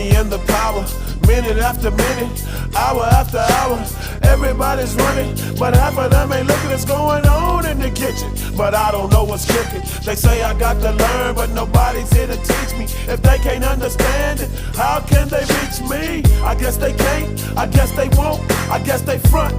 money and the power. Minute after minute, hour after hour, everybody's running, but half of them ain't looking what's going on in the kitchen. But I don't know what's cooking. They say I got to learn, but nobody's here to teach me. If they can't understand it, how can they reach me? I guess they can't, I guess they won't, I guess they front.